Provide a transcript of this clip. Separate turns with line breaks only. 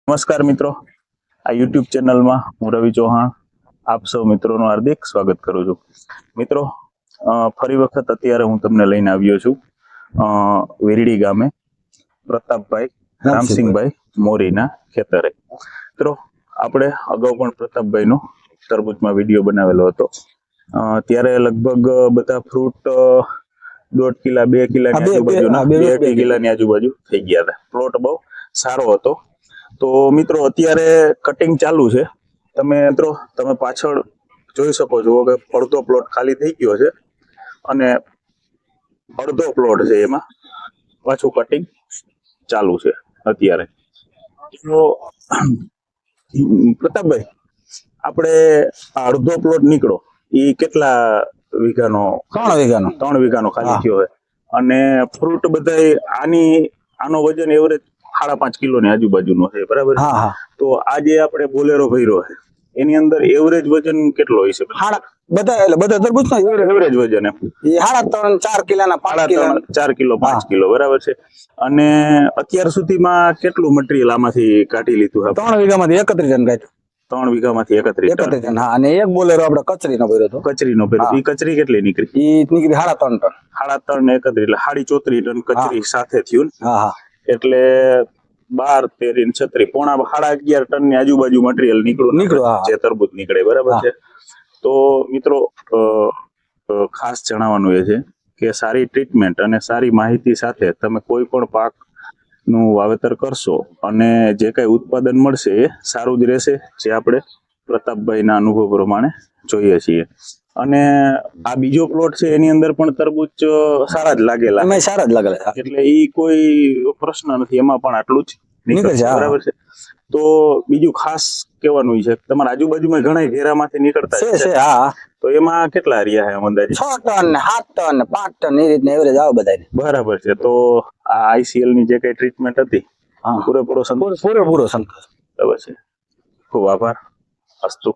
નમસ્કાર મિત્રો, આ યુટ્યુબ ચેનલમાં હું રવિ ચૌહાણ આપ સૌ મિત્રોનું હાર્દિક સ્વાગત કરું છું. મિત્રો, ફરી વખત અત્યારે હું તમને લઈને આવ્યો છું વેરડી ગામે પ્રતાપભાઈ રામસિંહભાઈ મોરીના ખેતરે. મિત્રો, આપણે અગાઉ પણ પ્રતાપભાઈનો તરબૂચમાં વિડીયો બનાવેલો હતો. ત્યારે લગભગ બધા ફ્રૂટ 1.5 કિલા 2 કિલાની આજુબાજુના 2 કિલાની આજુબાજુ થઈ ગયા હતા. પ્લોટ બહુ સારો હતો. તો મિત્રો, અત્યારે કટિંગ ચાલુ છે. તમે પાછળ જોઈ શકો છો કે અડધો પ્લોટ ખાલી થઈ ગયો છે અને અડધો પ્લોટ છે એમાં પાછું કટિંગ ચાલુ છે અત્યારે. તો પ્રતાપભાઈ, આપણે અડધો પ્લોટ નીકળો એ કેટલા વીઘાનો? 3 વીઘાનો ખાલી થયો છે. અને ફ્રૂટ બધા આનો વજન એવરેજ 5.5 કિલોની આજુબાજુનો છે, બરાબર? તો આજે આપણે બોલેરો ભર્યો છે, એની અંદર એવરેજ વજન કેટલો હોય છે?
બધા તરબૂચનો
એવરેજ વજન એમ
4 કિલોના
4 કિલો 5 કિલો, બરાબર છે. અને અત્યાર સુધીમાં કેટલું મટીરીયલ આમાંથી કાઢી લીધું?
3 વીઘામાંથી 31 ટન કાઢ્યું.
3 વીઘામાંથી 31 ટન.
હા, અને એક બોલેરો આપણે કચરીનો ભર્યો હતો.
કચરીનો ભર્યો. ઈ કચરી કેટલી નીકળી?
ઈ નીકળી 3.5 ટન.
3.5 ને 31 એટલે 34 ટન કચરી સાથે થયું.
હા,
એટલે 12, 13, 36 પોણા 11.5 ટન ની આજુબાજુ મટીરીયલ નીકળ્યું જે તરબૂચ નીકળે, બરાબર છે. તો મિત્રો, ખાસ જણાવવાનું એ છે કે સારી ટ્રીટમેન્ટ અને સારી માહિતી સાથે તમે કોઈ પણ પાક નું વાવેતર કરશો અને જે કઈ ઉત્પાદન મળશે એ સારું જ રહેશે, જે આપણે પ્રતાપભાઈના અનુભવ પ્રમાણે જોઈએ છીએ. અને આ બીજો પ્લોટ છે એની અંદર પણ તરબૂચ સારા જ લાગેલા, એટલે ઈ કોઈ પ્રશ્ન નથી, એમાં પણ આટલું જ નીકળશે, બરાબર છે. તો બીજું ખાસ કહેવાનું છે, તમારા આજુબાજુમાં ઘણા ઘેરામાંથી નીકળતા છે. તો એમાં કેટલા રહ્યા છે અંદાજે?
6 ટન 7 ટન 5 ટન એ રીતના એવરેજ આવે બધા.
બરાબર છે. તો આ આઈસીએલ ની જે કઈ ટ્રીટમેન્ટ હતી પૂરેપૂરો સંતોષ?
પૂરેપૂરો સંતોષ.
બરાબર છે. ખૂબ આભાર. અસ્તુ.